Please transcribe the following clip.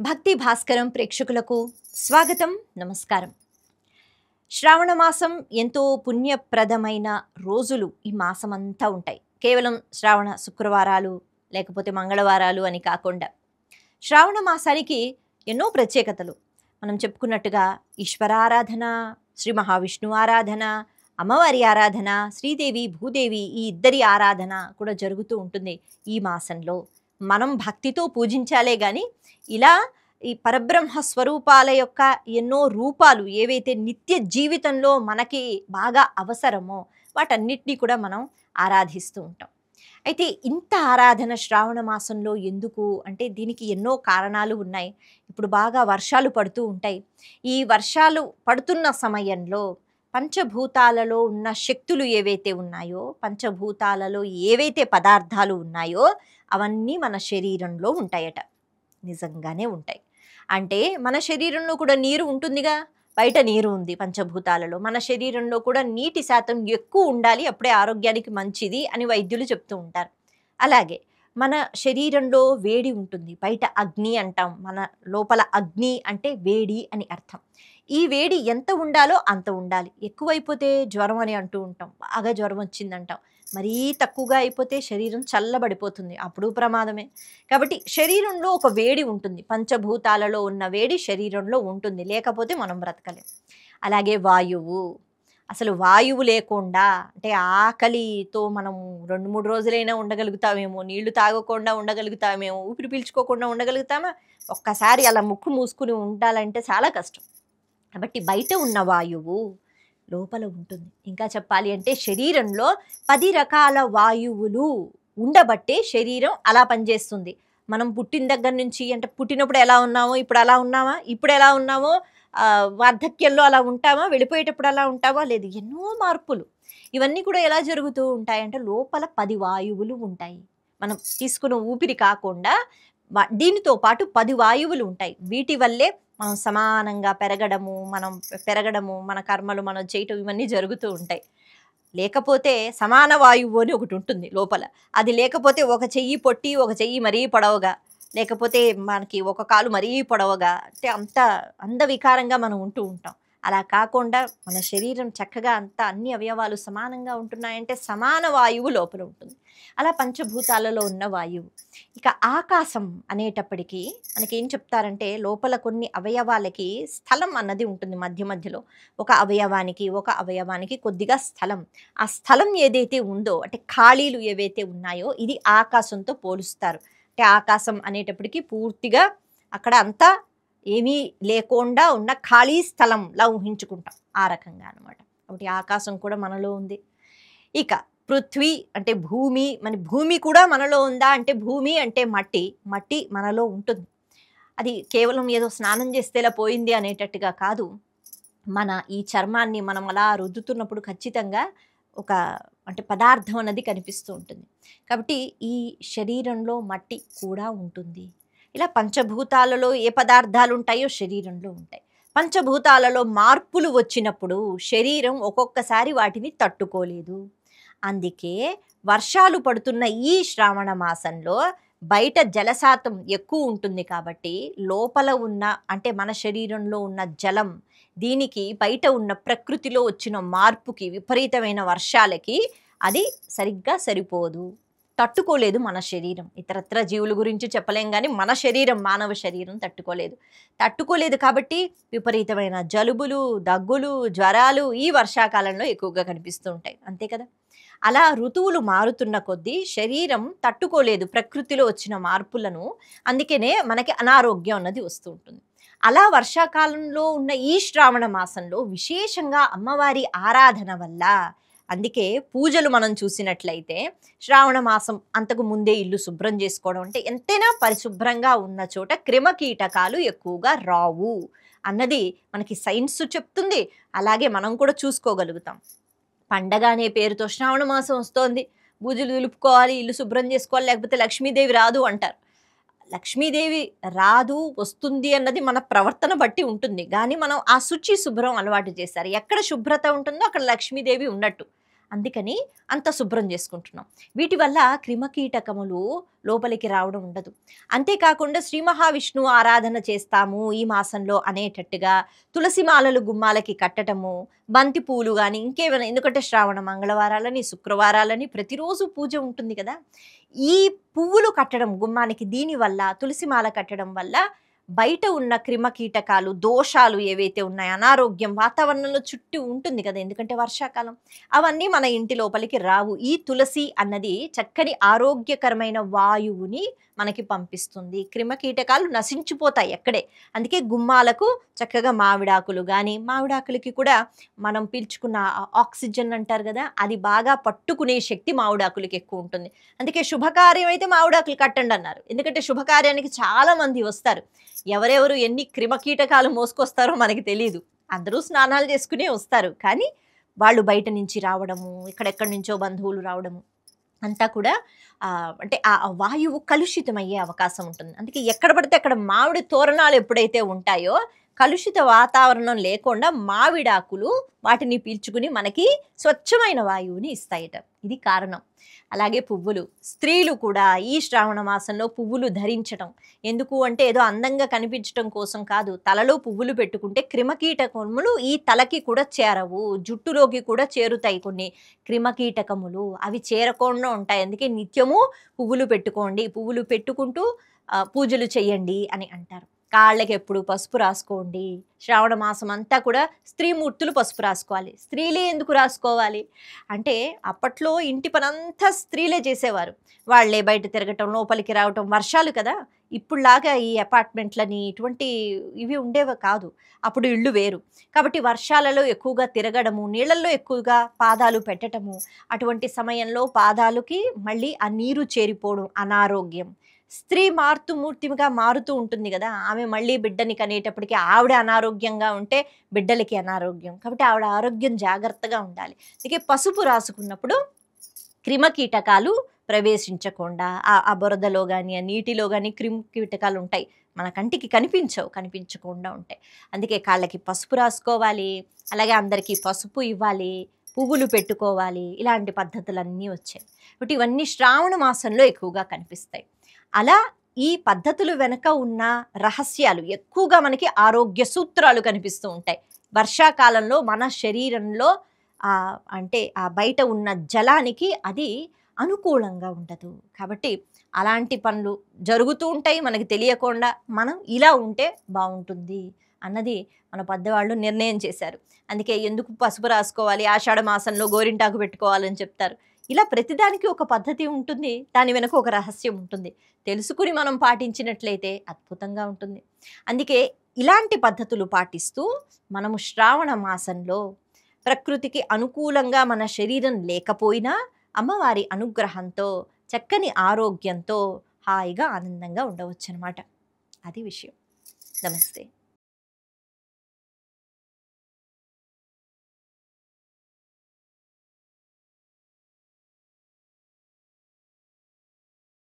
భక్తి భాస్కరం ప్రేక్షకులకు స్వాగతం, నమస్కారం. శ్రావణ మాసం ఎంతో పుణ్యప్రదమైన రోజులు ఈ మాసమంతా ఉంటాయి. కేవలం శ్రావణ శుక్రవారాలు లేకపోతే మంగళవారాలు అని కాకుండా శ్రావణ మాసానికి ఎన్నో ప్రత్యేకతలు. మనం చెప్పుకున్నట్టుగా ఈశ్వరారాధన, శ్రీ మహావిష్ణువు ఆరాధన, అమ్మవారి ఆరాధన, శ్రీదేవి భూదేవి ఈ ఇద్దరి ఆరాధన కూడా జరుగుతూ ఉంటుంది. ఈ మాసంలో మనం భక్తితో పూజించాలే కానీ ఇలా ఈ పరబ్రహ్మ స్వరూపాల యొక్క ఎన్నో రూపాలు ఏవైతే నిత్య జీవితంలో మనకి బాగా అవసరమో వాటన్నిటినీ కూడా మనం ఆరాధిస్తూ ఉంటాం. అయితే ఇంత ఆరాధన శ్రావణ మాసంలో ఎందుకు అంటే దీనికి ఎన్నో కారణాలు ఉన్నాయి. ఇప్పుడు బాగా వర్షాలు పడుతూ ఉంటాయి. ఈ వర్షాలు పడుతున్న సమయంలో పంచభూతాలలో ఉన్న శక్తులు ఏవైతే ఉన్నాయో, పంచభూతాలలో ఏవైతే పదార్థాలు ఉన్నాయో అవన్నీ మన శరీరంలో ఉంటాయట. నిజంగానే ఉంటాయి. అంటే మన శరీరంలో కూడా నీరు ఉంటుందిగా, బయట నీరు ఉంది పంచభూతాలలో. మన శరీరంలో కూడా నీటి శాతం ఎక్కువ ఉండాలి, అప్పుడే ఆరోగ్యానికి మంచిది అని వైద్యులు చెప్తూ ఉంటారు. అలాగే మన శరీరంలో వేడి ఉంటుంది, బయట అగ్ని అంటాం, మన లోపల అగ్ని అంటే వేడి అని అర్థం. ఈ వేడి ఎంత ఉండాలో అంత ఉండాలి. ఎక్కువైపోతే జ్వరం అని అంటూ ఉంటాం, బాగా జ్వరం వచ్చిందంటాం. మరీ తక్కువగా అయిపోతే శరీరం చల్లబడిపోతుంది, అప్పుడు ప్రమాదమే. కాబట్టి శరీరంలో ఒక వేడి ఉంటుంది, పంచభూతాలలో ఉన్న వేడి శరీరంలో ఉంటుంది, లేకపోతే మనం బ్రతకలేం. అలాగే వాయువు, అసలు వాయువు లేకుండా అంటే ఆకలితో మనం 2-3 రోజులైనా ఉండగలుగుతామేమో, నీళ్లు తాగకుండా ఉండగలుగుతామేమో, ఊపిరి పీల్చుకోకుండా ఉండగలుగుతామా? ఒక్కసారి అలా ముక్కు మూసుకుని ఉండాలంటే చాలా కష్టం. కాబట్టి బయట ఉన్న వాయువు లోపల ఉంటుంది. ఇంకా చెప్పాలి అంటే శరీరంలో 10 రకాల వాయువులు ఉండబట్టే శరీరం అలా పనిచేస్తుంది. మనం పుట్టిన దగ్గర నుంచి అంటే పుట్టినప్పుడు ఎలా ఉన్నామో ఇప్పుడు అలా ఉన్నామా, ఇప్పుడు ఎలా ఉన్నామో వార్ధక్యంలో అలా ఉంటామా, వెళ్ళిపోయేటప్పుడు అలా ఉంటామా, లేదు, ఎన్నో మార్పులు. ఇవన్నీ కూడా ఎలా జరుగుతూ ఉంటాయంటే లోపల 10 వాయువులు ఉంటాయి. మనం తీసుకున్న ఊపిరి కాకుండా దీనితో పాటు 10 వాయువులు ఉంటాయి. వీటి వల్లే మనం సమానంగా పెరగడము, మన కర్మలు మనం చేయటం ఇవన్నీ జరుగుతూ ఉంటాయి. లేకపోతే సమాన వాయువు అని ఒకటి ఉంటుంది లోపల. అది లేకపోతే ఒక చెయ్యి పొట్టి, ఒక చెయ్యి మరీ పొడవుగా, లేకపోతే మనకి ఒక కాలు మరీ పొడవుగా, అంటే అంత అందవికారంగా మనం ఉంటూ ఉంటాం. అలా కాకుండా మన శరీరం చక్కగా అన్ని అవయవాలు సమానంగా ఉంటున్నాయంటే సమాన వాయువు లోపల ఉంటుంది. అలా పంచభూతాలలో ఉన్న వాయువు. ఇక ఆకాశం అనేటప్పటికీ మనకేం చెప్తారంటే లోపల కొన్ని అవయవాలకి స్థలం అన్నది ఉంటుంది. మధ్య మధ్యలో ఒక అవయవానికి కొద్దిగా స్థలం. ఆ స్థలం ఏదైతే ఉందో అంటే ఖాళీలు ఏవైతే ఉన్నాయో ఇది ఆకాశంతో పోలుస్తారు. అంటే ఆకాశం అనేటప్పటికీ పూర్తిగా అక్కడ అంతా ఏమీ లేకుండా ఉన్న ఖాళీ స్థలంలా ఊహించుకుంటాం, ఆ రకంగా అనమాట. కాబట్టి ఆకాశం కూడా మనలో ఉంది. ఇక పృథ్వీ అంటే భూమి, మన భూమి కూడా మనలో ఉందా అంటే భూమి అంటే మట్టి మనలో ఉంటుంది. అది కేవలం ఏదో స్నానం చేస్తే ఇలా పోయింది అనేటట్టుగా కాదు. మన ఈ చర్మాన్ని మనం అలా రుద్దుతున్నప్పుడు ఖచ్చితంగా ఒక అంటే పదార్థం అన్నది కనిపిస్తూ ఉంటుంది. కాబట్టి ఈ శరీరంలో మట్టి కూడా ఉంటుంది. ఇలా పంచభూతాలలో ఏ పదార్థాలు ఉంటాయో శరీరంలో ఉంటాయి. పంచభూతాలలో మార్పులు వచ్చినప్పుడు శరీరం ఒక్కొక్కసారి వాటిని తట్టుకోలేదు. అందుకే వర్షాలు పడుతున్న ఈ శ్రావణ మాసంలో బయట జలశాతం ఎక్కువ ఉంటుంది కాబట్టి లోపల ఉన్న అంటే మన శరీరంలో ఉన్న జలం దీనికి బయట ఉన్న ప్రకృతిలో వచ్చిన మార్పుకి, విపరీతమైన వర్షాలకి అది సరిగ్గా సరిపోదు, తట్టుకోలేదు మన శరీరం. ఇతరత్ర జీవుల గురించి చెప్పలేం కానీ మన శరీరం, మానవ శరీరం తట్టుకోలేదు కాబట్టి విపరీతమైన జలుబులు, దగ్గులు, జ్వరాలు ఈ వర్షాకాలంలో ఎక్కువగా కనిపిస్తూ ఉంటాయి. అంతే కదా. అలా ఋతువులు మారుతున్న కొద్దీ శరీరం తట్టుకోలేదు ప్రకృతిలో వచ్చిన మార్పులను. అందుకనే మనకి అనారోగ్యం అన్నది వస్తూ ఉంటుంది. అలా వర్షాకాలంలో ఉన్న ఈ శ్రావణ మాసంలో విశేషంగా అమ్మవారి ఆరాధన వల్ల, అందుకే పూజలు మనం చూసినట్లయితే శ్రావణ మాసం అంతకు ముందే ఇల్లు శుభ్రం చేసుకోవడం, అంటే ఎంతైనా పరిశుభ్రంగా ఉన్న చోట క్రిమకీటకాలు ఎక్కువగా రావు అన్నది మనకి సైన్స్ చెప్తుంది. అలాగే మనం కూడా చూసుకోగలుగుతాం. పండగ అనే పేరుతో శ్రావణ మాసం వస్తోంది, పూజలు దులుపుకోవాలి, ఇల్లు శుభ్రం చేసుకోవాలి, లేకపోతే లక్ష్మీదేవి రాదు అంటారు. లక్ష్మీదేవి రాదు, వస్తుంది అన్నది మన ప్రవర్తన బట్టి ఉంటుంది. కానీ మనం ఆ శుభ్రం అలవాటు చేశారు. ఎక్కడ శుభ్రత ఉంటుందో అక్కడ లక్ష్మీదేవి ఉన్నట్టు. అందుకని అంత శుభ్రం చేసుకుంటున్నాం. వీటి వల్ల క్రిమకీటకములు లోపలికి రావడం ఉండదు. అంతేకాకుండా శ్రీ మహావిష్ణువు ఆరాధన చేస్తాము ఈ మాసంలో అనేటట్టుగా తులసి మాలలు గుమ్మాలకి కట్టటము, బంతి పూలు గాని ఇంకేమైనా, ఎందుకంటే శ్రావణ మంగళవారాలని, శుక్రవారాలని ప్రతిరోజు పూజ ఉంటుంది కదా! ఈ పువ్వులు కట్టడం గుమ్మానికి, దీనివల్ల తులసి మాల కట్టడం వల్ల బయట ఉన్న క్రిమకీటకాలు, దోషాలు ఏవైతే ఉన్నాయో, అనారోగ్యం వాతావరణంలో చుట్టూ ఉంటుంది కదా, ఎందుకంటే వర్షాకాలం, అవన్నీ మన ఇంటి లోపలికి రావు. ఈ తులసి అన్నది చక్కని ఆరోగ్యకరమైన వాయువుని మనకి పంపిస్తుంది. క్రిమకీటకాలు నశించిపోతాయి అక్కడే. అందుకే గుమ్మాలకు చక్కగా మామిడాకులు గాని, మామిడాకులకి కూడా మనం పీల్చుకున్న ఆక్సిజన్ అంటారు కదా, అది బాగా పట్టుకునే శక్తి మామిడాకులకి ఎక్కువ ఉంటుంది. అందుకే శుభకార్యం అయితే మామిడాకులు కట్టండి అన్నారు. ఎందుకంటే శుభకార్యానికి చాలా మంది వస్తారు. ఎవరెవరు ఎన్ని క్రిమకీటకాలు మోసుకొస్తారో మనకి తెలీదు. అందరూ స్నానాలు చేసుకునే వస్తారు. కానీ వాళ్ళు బయట నుంచి రావడము, ఎక్కడెక్కడి నుంచో బంధువులు రావడము అంతా కూడా అంటే ఆ వాయువు కలుషితమయ్యే అవకాశం ఉంటుంది. అందుకే ఎక్కడ పడితే అక్కడ మామిడి తోరణాలు ఎప్పుడైతే ఉంటాయో, కలుషిత వాతావరణం లేకుండా మామిడాకులు వాటిని పీల్చుకుని మనకి స్వచ్ఛమైన వాయువుని ఇస్తాయట. ఇది కారణం. అలాగే పువ్వులు, స్త్రీలు కూడా ఈ శ్రావణ మాసంలో పువ్వులు ధరించడం ఎందుకు అంటే ఏదో అందంగా కనిపించడం కోసం కాదు. తలలో పువ్వులు పెట్టుకుంటే క్రిమకీటకములు ఈ తలకి కూడా చేరవు, జుట్టులోకి కూడా చేరుతాయి కొన్ని క్రిమకీటకములు. అవి చేరకుండా ఉంటాయి. అందుకే నిత్యము పువ్వులు పెట్టుకోండి, పువ్వులు పెట్టుకుంటూ పూజలు చేయండి అని అంటారు. కాళ్ళకి ఎప్పుడు పసుపు రాసుకోండి. శ్రావణ మాసం అంతా కూడా స్త్రీమూర్తులు పసుపు రాసుకోవాలి. స్త్రీలే ఎందుకు రాసుకోవాలి అంటే, అప్పట్లో ఇంటి పనంతా స్త్రీలే చేసేవారు. వాళ్ళే బయట తిరగటం, లోపలికి రావటం, వర్షాలు కదా, ఇప్పుడులాగా ఈ అపార్ట్మెంట్లని ఇటువంటి ఇవి ఉండేవి కాదు. అప్పుడు ఇళ్ళు వేరు. కాబట్టి వర్షాలలో ఎక్కువగా తిరగడము, నీళ్ళల్లో ఎక్కువగా పాదాలు పెట్టడము, అటువంటి సమయంలో పాదాలకి మళ్ళీ ఆ నీరు చేరిపోవడం, అనారోగ్యం. స్త్రీ మూర్తిగా మారుతూ ఉంటుంది కదా, ఆమె మళ్ళీ బిడ్డని కనేటప్పటికి ఆవిడ అనారోగ్యంగా ఉంటే బిడ్డలకి అనారోగ్యం. కాబట్టి ఆవిడ ఆరోగ్యం జాగ్రత్తగా ఉండాలి. అందుకే పసుపు రాసుకున్నప్పుడు క్రిమకీటకాలు ప్రవేశించకుండా, ఆ బురదలో కానీ, ఆ నీటిలో కానీ క్రిమకీటకాలు ఉంటాయి, మన కంటికి కనిపించకుండా ఉంటాయి. అందుకే కాళ్ళకి పసుపు రాసుకోవాలి. అలాగే అందరికీ పసుపు ఇవ్వాలి, పువ్వులు పెట్టుకోవాలి. ఇలాంటి పద్ధతులన్నీ వచ్చాయి. కాబట్టి ఇవన్నీ శ్రావణ మాసంలో ఎక్కువగా కనిపిస్తాయి. అలా ఈ పద్ధతులు వెనక ఉన్న రహస్యాలు ఎక్కువగా మనకి ఆరోగ్య సూత్రాలు కనిపిస్తూ ఉంటాయి. వర్షాకాలంలో మన శరీరంలో అంటే ఆ బయట ఉన్న జలానికి అది అనుకూలంగా ఉండదు. కాబట్టి అలాంటి పనులు జరుగుతూ ఉంటాయి మనకి తెలియకుండా. మనం ఇలా ఉంటే బాగుంటుంది అన్నది మన పెద్దవాళ్ళు నిర్ణయం చేశారు. అందుకే ఎందుకు పసుపు రాసుకోవాలి, ఆషాఢ మాసంలో గోరింటాకు పెట్టుకోవాలని చెప్తారు. ఇలా ప్రతిదానికి ఒక పద్ధతి ఉంటుంది, దాని వెనుక ఒక రహస్యం ఉంటుంది. తెలుసుకుని మనం పాటించినట్లయితే అద్భుతంగా ఉంటుంది. అందుకే ఇలాంటి పద్ధతులు పాటిస్తూ మనము శ్రావణ మాసంలో ప్రకృతికి అనుకూలంగా మన శరీరం లేకపోయినా అమ్మవారి అనుగ్రహంతో చక్కని ఆరోగ్యంతో హాయిగా ఆనందంగా ఉండవచ్చు అన్నమాట. అది విషయం. నమస్తే.